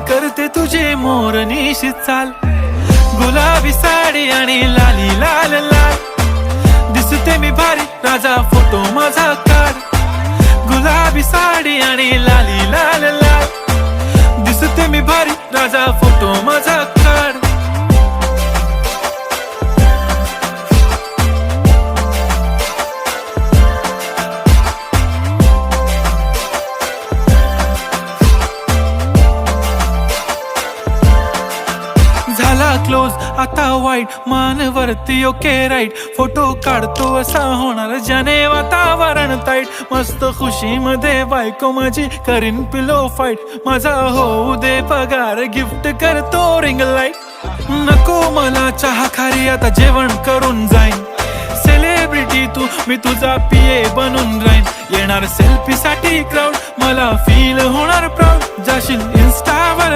करते तुझे मोरनीशी चाल, गुलाबी साडी आणि लाली लाल लाल, दिसते मी भारी राजा फोटो माझा काढ, गुलाबी साडी आणि लाली लाल लाल, दिसते मी भारी राजा फोटो माझा काढ. झाला क्लोज आता वाईट, मानवरती ओके राईट, फोटो काढतो असा होणार ज्याने वातावरण ताईट, मस्त खुशी मध्ये बायको माझी करीन पिलो फाईट, माझा होऊ दे पगार गिफ्ट करतो रिंग लाईट, नको मला चहा खारी आता जेवण करून जाईन, सेलिब्रिटी तू मी तुझा पिये बनून राहीन, येणार सेल्फी साठी क्राऊड मला फील होणार प्राऊड, जाशील इन्स्टावर